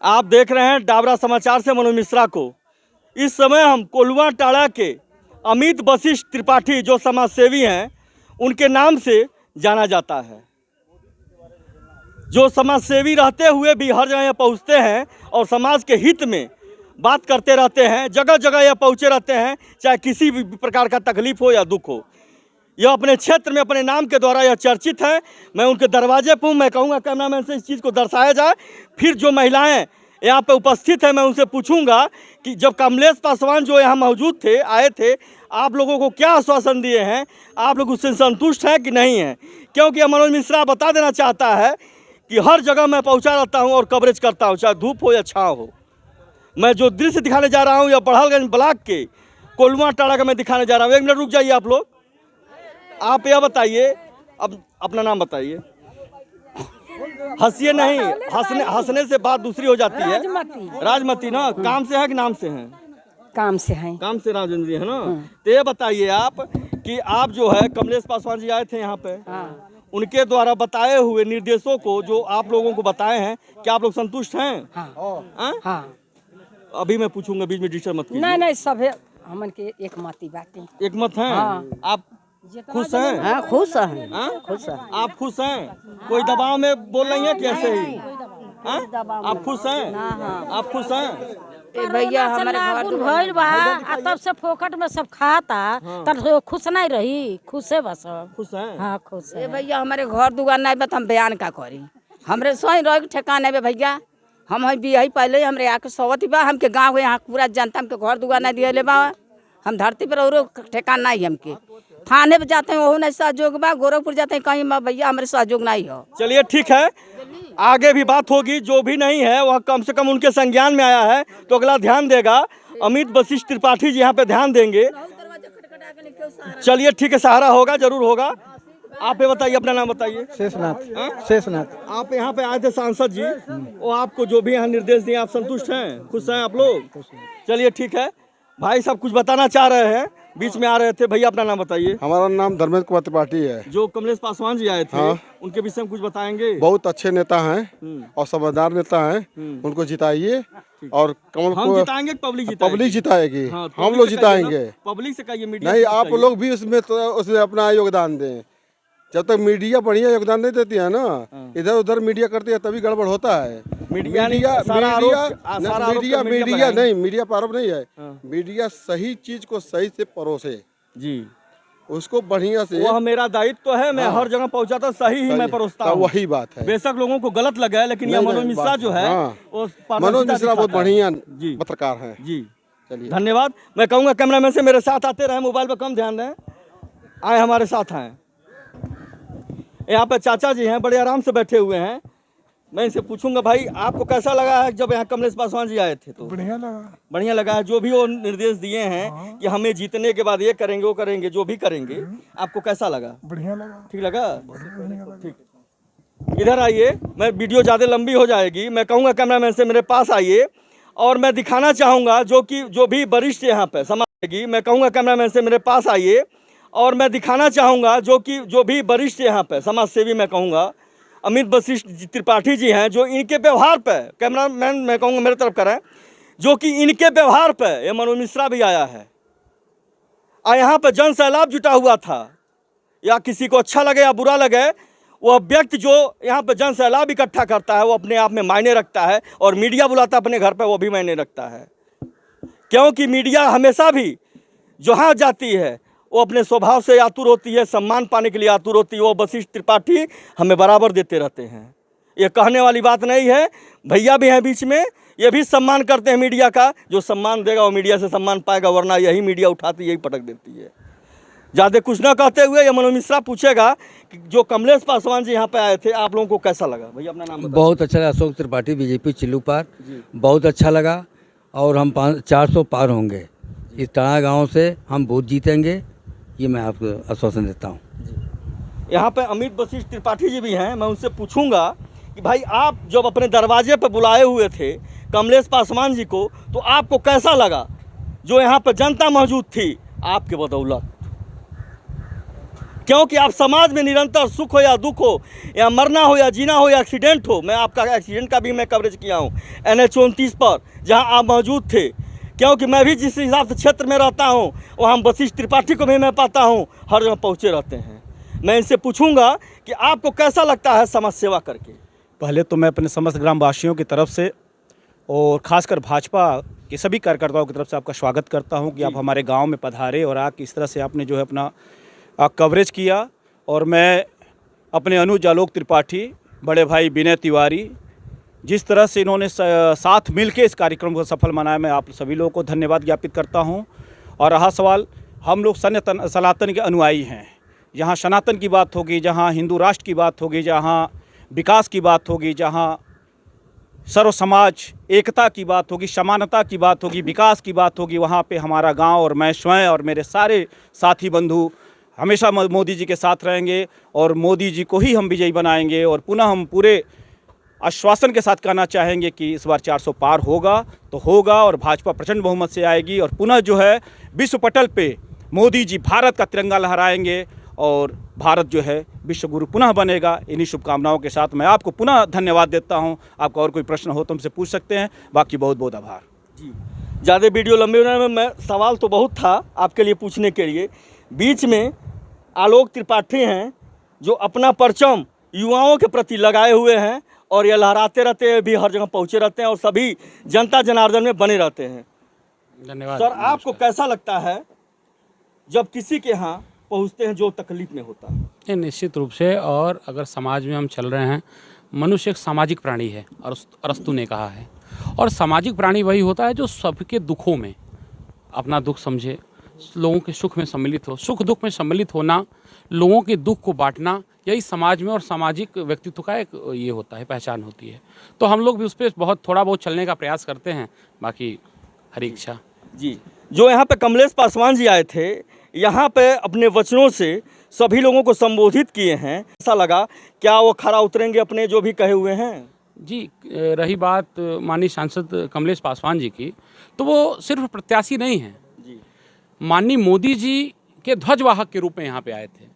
आप देख रहे हैं डाबरा समाचार से मनोज मिश्रा को। इस समय हम कोल्हुआ टाड़ा के अमित वशिष्ठ त्रिपाठी जो समाज सेवी हैं, उनके नाम से जाना जाता है। जो समाज सेवी रहते हुए भी हर जगह पहुँचते हैं और समाज के हित में बात करते रहते हैं, जगह जगह यह पहुँचे रहते हैं, चाहे किसी भी प्रकार का तकलीफ हो या दुख हो। यह अपने क्षेत्र में अपने नाम के द्वारा यह चर्चित है। मैं उनके दरवाजे पर हूँ। मैं कहूँगा कैमरामैन से इस चीज़ को दर्शाया जाए। फिर जो महिलाएं यहाँ पे उपस्थित है, मैं उनसे पूछूंगा कि जब कमलेश पासवान जो यहाँ मौजूद थे, आए थे, आप लोगों को क्या आश्वासन दिए हैं, आप लोग उससे संतुष्ट हैं कि नहीं हैं? क्योंकि मनोज मिश्रा बता देना चाहता है कि हर जगह मैं पहुँचा रहता हूँ और कवरेज करता हूँ, चाहे धूप हो या छाँव हो। मैं जो दृश्य दिखाने जा रहा हूँ या बड़हलगंज ब्लॉक के कोल्हुआ टाड़ा का मैं दिखाने जा रहा हूँ। 1 मिनट रुक जाइए आप लोग। आप यह बताइए, अब अपना नाम बताइए। हंसिए नहीं, हंसने से बात दूसरी हो जाती है। राजमती ना, काम से है कि नाम से हैं? काम से हैं। काम से राजेंद्र है ना। तो ये बताइए आप कि आप जो है कमलेश पासवान जी आए थे यहाँ पे, उनके द्वारा बताए हुए निर्देशों को जो आप लोगों को बताए हैं, क्या आप लोग संतुष्ट हैं? हाँ। अभी मैं पूछूंगा, बीच में डिस्टर्ब मत कीजिए। नहीं सब हमन के एक मती बातें। एक मत हैं। आप खुश हैं? हाँ, खुश हैं। खुश हैं। आप खुश हैं? कोई दबाव में बोल रही हैं कैसे ही? आप खुश हैं? आप खुश हैं? भैया हमारे घर भइल बा, तब से फोकट में सब खाता, तब खुश नहीं रही। खुश है बस। खुश हैं? हाँ खुश है। भैया हमारे घर दुकान नहीं बा, हम बयान का करी। हमरे सही रह ठेकाने में भैया, हम बियाही पहले हमरे आके सोवती बा, हमके गाँव यहाँ पूरा जनता हमके घर दुकान नहीं दिए बा। हम धरती पर और ठेकान नहीं हमके। थाने पे जाते हैं, वो नहीं सहयोग बा। गोरखपुर जाते हैं कहीं भैया हमारे सहयोग नहीं हो। चलिए ठीक है, आगे भी बात होगी। जो भी नहीं है वह कम से कम उनके संज्ञान में आया है तो अगला ध्यान देगा। अमित वशिष्ठ त्रिपाठी जी यहाँ पे ध्यान देंगे। चलिए ठीक है, सहारा होगा, जरूर होगा। आप ये बताइए, अपना नाम बताइए। शेषनाथ। शेषनाथ। आप यहाँ पे आए थे सांसद जी, वो आपको जो भी यहाँ निर्देश दिए, आप संतुष्ट हैं? खुश हैं आप लोग? चलिए ठीक है। भाई साहब कुछ बताना चाह रहे हैं, बीच में आ रहे थे। भैया अपना नाम बताइए। हमारा नाम धर्मेंद्र कुमार त्रिपाठी है। जो कमलेश पासवान जी आए थे, उनके विषय में कुछ बताएंगे? बहुत अच्छे नेता हैं और समझदार नेता हैं, उनको जिताइए। और कमल हम को जिताएंगे, पब्लिक जिताएगी। हाँ, हम लोग जिताएंगे। पब्लिक से कहिए, मीडिया नहीं, आप लोग भी उसमें अपना योगदान दें। जब तक मीडिया बढ़िया योगदान नहीं देती है ना, इधर उधर मीडिया करती है, तभी गड़बड़ होता है। मीडिया पर आरोप नहीं है। मीडिया सही चीज को सही से परोसे जी, उसको बढ़िया से। वह मेरा दायित्व है। मैं हर जगह पहुंचाता, सही ही मैं परोसता हूं। वही बात है। बेशक लोगों को गलत लगा है, लेकिन यह मनोज मिश्रा जो है, मनोज मिश्रा बहुत बढ़िया पत्रकार है जी। चलिए धन्यवाद। मैं कहूँगा कैमरामैन से मेरे साथ आते रहे, मोबाइल पर कम ध्यान दें। आए हमारे साथ आए। यहाँ पे चाचा जी हैं, बड़े आराम से बैठे हुए हैं। मैं इनसे पूछूंगा, भाई आपको कैसा लगा है जब यहाँ कमलेश पासवान जी आए थे? तो बढ़िया लगा है। जो भी वो निर्देश दिए हैं कि हमें जीतने के बाद ये करेंगे, वो करेंगे, जो भी करेंगे, आपको कैसा लगा? बढ़िया लगा। ठीक लगा? ठीक, इधर आइए। मैं वीडियो ज़्यादा लंबी हो जाएगी। मैं कहूँगा कैमरामैन से मेरे पास आइए और मैं दिखाना चाहूँगा जो भी वरिष्ठ यहाँ पे समाज। मैं कहूँगा कैमरामैन से मेरे पास आइए और मैं दिखाना चाहूँगा जो भी वरिष्ठ यहाँ पे समाज सेवी, मैं कहूँगा अमित वशिष्ठ त्रिपाठी जी हैं, जो इनके व्यवहार पे, कैमरामैन मैं कहूँगा मेरे तरफ करें, जो कि इनके व्यवहार पे ये मनोज मिश्रा भी आया है। यहाँ पे जन सैलाब जुटा हुआ था। या किसी को अच्छा लगे या बुरा लगे, वह व्यक्ति जो यहाँ पे जन सैलाब इकट्ठा करता है, वो अपने आप में मायने रखता है। और मीडिया बुलाता है अपने घर पर, वो भी मायने रखता है। क्योंकि मीडिया हमेशा भी जहाँ जाती है, वो अपने स्वभाव से आतुर होती है, सम्मान पाने के लिए आतुर होती है। वो वशिष्ठ त्रिपाठी हमें बराबर देते रहते हैं। ये कहने वाली बात नहीं है। भैया भी हैं बीच में, ये भी सम्मान करते हैं मीडिया का। जो सम्मान देगा वो मीडिया से सम्मान पाएगा, वरना यही मीडिया उठाती, यही पटक देती है। ज़्यादा कुछ ना कहते हुए ये मनोज मिश्रा पूछेगा कि जो कमलेश पासवान जी यहाँ पे आए थे, आप लोगों को कैसा लगा? भैया अपना नाम बताइए। बहुत अच्छा लगा। अशोक त्रिपाठी, बीजेपी चिल्लू पार। बहुत अच्छा लगा और हम 400 पार होंगे। इस टाड़ा गाँव से हम बूथ जीतेंगे, ये मैं आपको आश्वासन देता हूँ। यहाँ पे अमित वशिष्ठ त्रिपाठी जी भी हैं। मैं उनसे पूछूंगा कि भाई आप जब अपने दरवाजे पर बुलाए हुए थे कमलेश पासवान जी को, तो आपको कैसा लगा जो यहाँ पर जनता मौजूद थी आपके बदौलत? क्योंकि आप समाज में निरंतर सुख हो या दुख हो, या मरना हो या जीना हो या एक्सीडेंट हो, मैं आपका एक्सीडेंट का भी मैं कवरेज किया हूँ NH 29 पर, जहाँ आप मौजूद थे। क्योंकि मैं भी जिस हिसाब से क्षेत्र में रहता हूँ वहाँ वशिष्ठ त्रिपाठी को भी मैं पाता हूँ, हर जगह पहुँचे रहते हैं। मैं इनसे पूछूंगा कि आपको कैसा लगता है समाज सेवा करके। पहले तो मैं अपने समस्त ग्रामवासियों की तरफ से और ख़ासकर भाजपा के सभी कार्यकर्ताओं की तरफ से आपका स्वागत करता हूं कि आप हमारे गांव में पधारे और आके इस तरह से आपने जो है अपना कवरेज किया। और मैं अपने अनुज आलोक त्रिपाठी, बड़े भाई विनय तिवारी, जिस तरह से इन्होंने साथ मिलके इस कार्यक्रम को सफल बनाया, मैं आप सभी लोगों को धन्यवाद ज्ञापित करता हूं। और रहा सवाल, हम लोग सनातन के अनुयायी हैं। जहां सनातन की बात होगी, जहां हिंदू राष्ट्र की बात होगी, जहां विकास की बात होगी, जहां सर्व समाज एकता की बात होगी, समानता की बात होगी, विकास की बात होगी, वहाँ पे हमारा गांव और मैं स्वयं और मेरे सारे साथी बंधु हमेशा मोदी जी के साथ रहेंगे और मोदी जी को ही हम विजयी बनाएंगे। और पुनः हम पूरे आश्वासन के साथ कहना चाहेंगे कि इस बार 400 पार होगा तो होगा और भाजपा प्रचंड बहुमत से आएगी और पुनः जो है विश्व पटल पे मोदी जी भारत का तिरंगा लहराएंगे और भारत जो है विश्व गुरु पुनः बनेगा। इन्हीं शुभकामनाओं के साथ मैं आपको पुनः धन्यवाद देता हूं। आपका और कोई प्रश्न हो तो हमसे पूछ सकते हैं, बाकी बहुत बहुत आभार जी। ज़्यादा वीडियो लंबे होने में मैं सवाल तो बहुत था आपके लिए पूछने के लिए। बीच में आलोक त्रिपाठी हैं जो अपना परचम युवाओं के प्रति लगाए हुए हैं और ये लहराते रहते हैं, भी हर जगह पहुँचे रहते हैं और सभी जनता जनार्दन में बने रहते हैं। धन्यवाद सर, आपको कैसा लगता है जब किसी के यहाँ पहुँचते हैं जो तकलीफ में होता है? ये निश्चित रूप से, और अगर समाज में हम चल रहे हैं, मनुष्य एक सामाजिक प्राणी है, अरस्तु ने कहा है। और सामाजिक प्राणी वही होता है जो सबके दुखों में अपना दुख समझे, लोगों के सुख में सम्मिलित हो, सुख दुख में सम्मिलित होना, लोगों के दुख को बांटना, यही समाज में और सामाजिक व्यक्तित्व का एक ये होता है, पहचान होती है। तो हम लोग भी उस पर थोड़ा बहुत चलने का प्रयास करते हैं, बाकी हरी इच्छा। जी, जो यहाँ पे कमलेश पासवान जी आए थे, यहाँ पे अपने वचनों से सभी लोगों को संबोधित किए हैं, ऐसा लगा क्या वो खरा उतरेंगे अपने जो भी कहे हुए हैं? जी, रही बात माननीय सांसद कमलेश पासवान जी की, तो वो सिर्फ प्रत्याशी नहीं हैं जी, माननीय मोदी जी के ध्वजवाहक के रूप में यहाँ पे आए थे।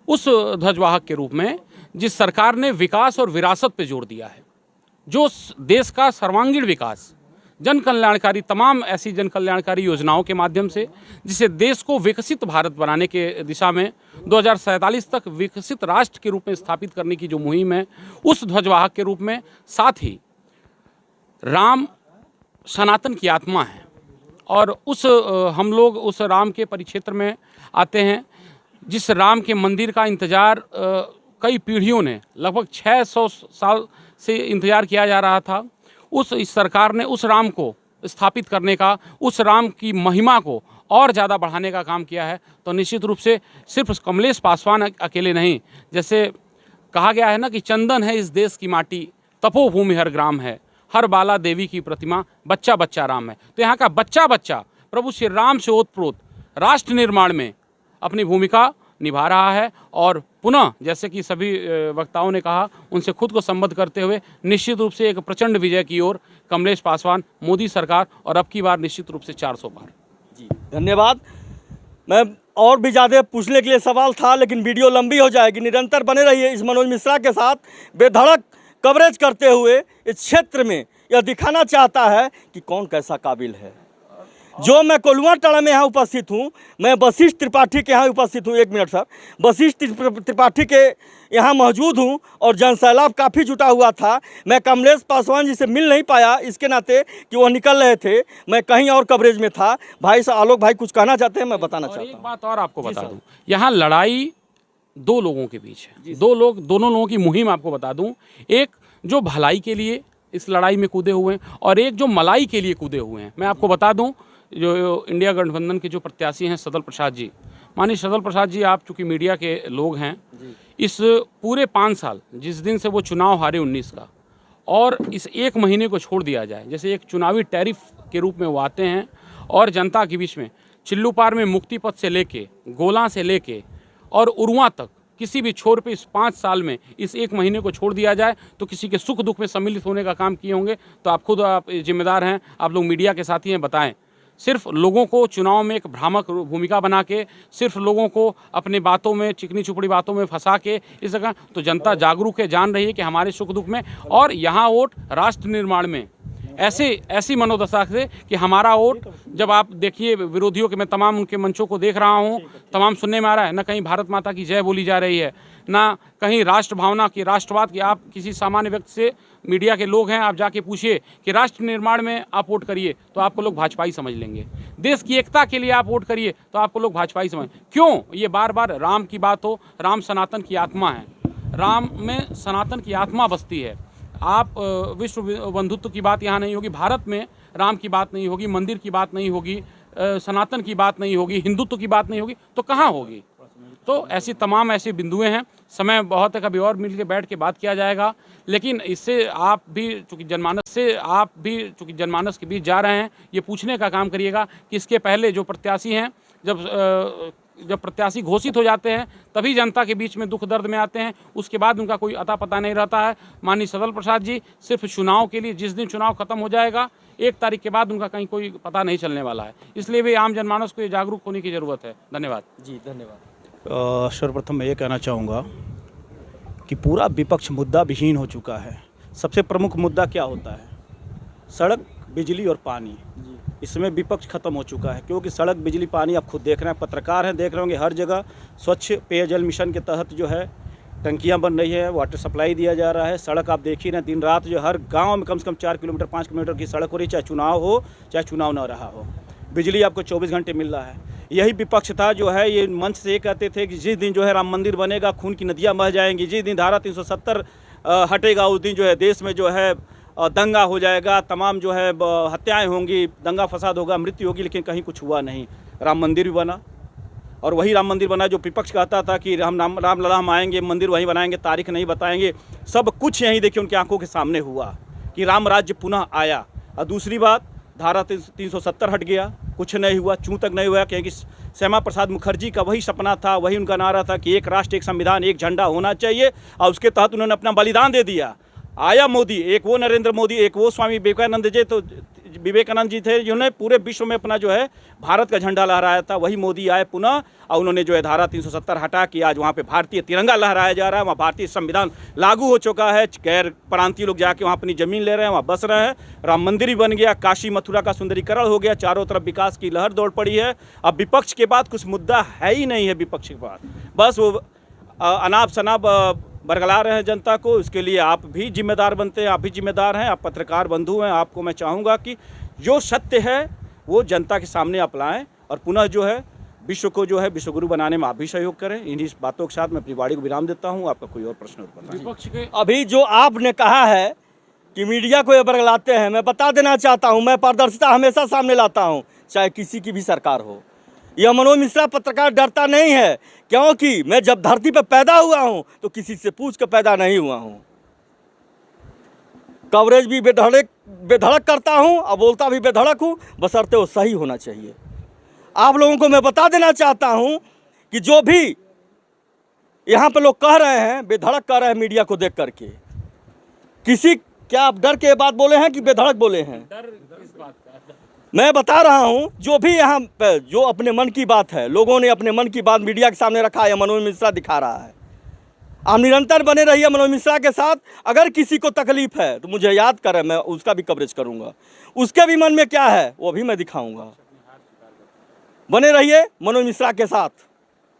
उस ध्वजवाहक के रूप में जिस सरकार ने विकास और विरासत पे जोर दिया है, जो देश का सर्वांगीण विकास, जन कल्याणकारी, तमाम ऐसी जन कल्याणकारी योजनाओं के माध्यम से जिसे देश को विकसित भारत बनाने के दिशा में 2047 तक विकसित राष्ट्र के रूप में स्थापित करने की जो मुहिम है, उस ध्वजवाहक के रूप में, साथ ही राम सनातन की आत्मा है और हम लोग उस राम के परिक्षेत्र में आते हैं जिस राम के मंदिर का इंतज़ार कई पीढ़ियों ने, लगभग 600 साल से इंतज़ार किया जा रहा था। इस सरकार ने उस राम को स्थापित करने का, उस राम की महिमा को और ज़्यादा बढ़ाने का काम किया है। तो निश्चित रूप से सिर्फ कमलेश पासवान अकेले नहीं, जैसे कहा गया है ना कि चंदन है इस देश की माटी, तपोभूमि हर ग्राम है, हर बाला देवी की प्रतिमा, बच्चा बच्चा राम है। तो यहाँ का बच्चा बच्चा प्रभु श्री राम से ओतप्रोत राष्ट्र निर्माण में अपनी भूमिका निभा रहा है। और पुनः जैसे कि सभी वक्ताओं ने कहा, उनसे खुद को संबद्ध करते हुए निश्चित रूप से एक प्रचंड विजय की ओर कमलेश पासवान, मोदी सरकार और अब की बार निश्चित रूप से 400 पार। जी, धन्यवाद। मैं और भी ज़्यादा पूछने के लिए सवाल था, लेकिन वीडियो लंबी हो जाएगी। निरंतर बने रहिए इस मनोज मिश्रा के साथ, बेधड़क कवरेज करते हुए इस क्षेत्र में यह दिखाना चाहता है कि कौन कैसा काबिल है। जो मैं कोल्हुआ टाड़ा में यहाँ उपस्थित हूँ, मैं वशिष्ठ त्रिपाठी के यहाँ उपस्थित हूँ। 1 मिनट सर, वशिष्ठ त्रिपाठी के यहाँ मौजूद हूँ और जनसैलाब काफ़ी जुटा हुआ था। मैं कमलेश पासवान जी से मिल नहीं पाया इसके नाते कि वो निकल रहे थे, मैं कहीं और कवरेज में था। भाई साहब, आलोक भाई कुछ कहना चाहते हैं, मैं बताना चाहता हूँ। एक बात और आपको बता दूँ, यहाँ लड़ाई दो लोगों के बीच है, दोनों लोगों की मुहिम आपको बता दूँ। एक जो भलाई के लिए इस लड़ाई में कूदे हुए हैं और एक जो मलाई के लिए कूदे हुए हैं। मैं आपको बता दूं, जो इंडिया गठबंधन के जो प्रत्याशी हैं सदल प्रसाद जी, माननीय सदल प्रसाद जी, आप चूँकि मीडिया के लोग हैं, इस पूरे 5 साल जिस दिन से वो चुनाव हारे 19 का, और इस 1 महीने को छोड़ दिया जाए, जैसे एक चुनावी टैरिफ के रूप में वो आते हैं और जनता के बीच में चिल्लू पार में मुक्ति पथ से लेके, गोला से लेके और उरुआ तक किसी भी छोर पे इस 5 साल में इस 1 महीने को छोड़ दिया जाए तो किसी के सुख दुख में सम्मिलित होने का काम किए होंगे। तो आप खुद, आप जिम्मेदार हैं, आप लोग मीडिया के साथी हैं, बताएं सिर्फ लोगों को चुनाव में एक भ्रामक भूमिका बना के, सिर्फ लोगों को अपने बातों में, चिकनी चुपड़ी बातों में फंसा के इस जगह, तो जनता जागरूक है, जान रही है कि हमारे सुख दुख में, और यहाँ वोट राष्ट्र निर्माण में ऐसी मनोदशा से कि हमारा वोट, जब आप देखिए विरोधियों के, मैं तमाम उनके मंचों को देख रहा हूँ, तमाम सुनने में आ रहा है, न कहीं भारत माता की जय बोली जा रही है, ना कहीं राष्ट्र भावना की, राष्ट्रवाद की। आप किसी सामान्य व्यक्ति से, मीडिया के लोग हैं, आप जाके पूछिए कि राष्ट्र निर्माण में आप वोट करिए तो आपको लोग भाजपाई समझ लेंगे। देश की एकता के लिए आप वोट करिए तो आपको लोग भाजपाई समझ, क्यों? ये बार बार राम की बात हो, राम सनातन की आत्मा है, राम में सनातन की आत्मा बसती है। आप विश्व बंधुत्व की बात यहाँ नहीं होगी, भारत में राम की बात नहीं होगी, मंदिर की बात नहीं होगी, सनातन की बात नहीं होगी, हिंदुत्व की बात नहीं होगी, तो कहाँ होगी? तो ऐसी तमाम ऐसे बिंदुएं हैं। समय बहुत है, कभी और मिल के बैठ के बात किया जाएगा, लेकिन इससे आप भी चूँकि जनमानस के बीच जा रहे हैं, ये पूछने का काम करिएगा कि इसके पहले जो प्रत्याशी हैं, जब प्रत्याशी घोषित हो जाते हैं तभी जनता के बीच में दुख दर्द में आते हैं, उसके बाद उनका कोई अता पता नहीं रहता है। माननीय सदल प्रसाद जी सिर्फ चुनाव के लिए, जिस दिन चुनाव खत्म हो जाएगा 1 तारीख के बाद उनका कहीं कोई पता नहीं चलने वाला है, इसलिए भी आम जनमानस को ये जागरूक होने की ज़रूरत है। धन्यवाद जी, धन्यवाद। सर्वप्रथम मैं ये कहना चाहूँगा कि पूरा विपक्ष मुद्दा विहीन हो चुका है। सबसे प्रमुख मुद्दा क्या होता है? सड़क, बिजली और पानी। इसमें विपक्ष खत्म हो चुका है, क्योंकि सड़क, बिजली, पानी आप खुद देख रहे हैं, पत्रकार हैं, देख रहे होंगे, हर जगह स्वच्छ पेयजल मिशन के तहत जो है टंकियां बन रही है, वाटर सप्लाई दिया जा रहा है। सड़क आप देख ही रहे हैं, दिन रात जो हर गांव में कम से कम 4 किलोमीटर 5 किलोमीटर की सड़क हो रही है, चाहे चुनाव हो चाहे चुनाव ना रहा हो। बिजली आपको 24 घंटे मिल रहा है। यही विपक्ष था जो है, ये मंच से ये कहते थे कि जिस दिन जो है राम मंदिर बनेगा खून की नदियाँ बह जाएंगी, जिस दिन धारा 370 हटेगा उस दिन जो है देश में जो है दंगा हो जाएगा, तमाम जो है हत्याएं होंगी, दंगा फसाद होगा, मृत्यु होगी। लेकिन कहीं कुछ हुआ नहीं। राम मंदिर भी बना, और वही राम मंदिर बना जो विपक्ष कहता था कि रामलला हम आएंगे, मंदिर वहीं बनाएंगे, तारीख नहीं बताएंगे। सब कुछ यहीं देखिए उनकी आंखों के सामने हुआ कि राम राज्य पुनः आया। और दूसरी बात, धारा 370 हट गया, कुछ नहीं हुआ, चूं तक नहीं हुआ, क्योंकि श्यामा प्रसाद मुखर्जी का वही सपना था, वही उनका नारा था कि एक राष्ट्र, एक संविधान, एक झंडा होना चाहिए, और उसके तहत उन्होंने अपना बलिदान दे दिया। आया मोदी, एक वो नरेंद्र मोदी, एक वो स्वामी विवेकानंद जी थे जिन्होंने पूरे विश्व में अपना जो है भारत का झंडा लहराया था। वही मोदी आए पुनः, और उन्होंने जो है धारा 370 हटा के आज वहाँ पे भारतीय तिरंगा लहराया जा रहा है, वहाँ भारतीय संविधान लागू हो चुका है। गैर प्रांतीय लोग जाके वहाँ अपनी ज़मीन ले रहे हैं, वहाँ बस रहे हैं। राम मंदिर भी बन गया, काशी मथुरा का सुंदरीकरण हो गया, चारों तरफ विकास की लहर दौड़ पड़ी है। अब विपक्ष के बाद कुछ मुद्दा है ही नहीं है। विपक्ष के बाद बस वो अनाप शनाप बरगला रहे हैं जनता को। इसके लिए आप भी जिम्मेदार बनते हैं, आप भी जिम्मेदार हैं, आप पत्रकार बंधु हैं। आपको मैं चाहूँगा कि जो सत्य है वो जनता के सामने आप लाएँ, और पुनः जो है विश्व को जो है विश्वगुरु बनाने में आप भी सहयोग करें। इन्हीं बातों के साथ मैं अपनी वाणी को विराम देता हूँ। आपका कोई और प्रश्न हो? विपक्ष के अभी जो आपने कहा है कि मीडिया को ये बरगलाते हैं, मैं बता देना चाहता हूँ, मैं पारदर्शिता हमेशा सामने लाता हूँ, चाहे किसी की भी सरकार हो। यह मनोज मिश्रा पत्रकार डरता नहीं है, क्योंकि मैं जब धरती पर पैदा हुआ हूं तो किसी से पूछ कर पैदा नहीं हुआ हूं। कवरेज भी बेधड़क करता हूं और बोलता भी बेधड़क हूं, बशर्ते वो सही होना चाहिए। आप लोगों को मैं बता देना चाहता हूं कि जो भी यहाँ पे लोग कह रहे हैं, बेधड़क कह रहे हैं मीडिया को देख करके, किसी क्या आप डर के बात बोले हैं कि बेधड़क बोले हैं? मैं बता रहा हूं, जो भी यहाँ पे जो अपने मन की बात है, लोगों ने अपने मन की बात मीडिया के सामने रखा है, मनोज मिश्रा दिखा रहा है। आप निरंतर बने रहिए मनोज मिश्रा के साथ। अगर किसी को तकलीफ है तो मुझे याद करें, मैं उसका भी कवरेज करूंगा। उसके भी मन में क्या है वो भी मैं दिखाऊंगा। बने रहिए मनोज मिश्रा के साथ।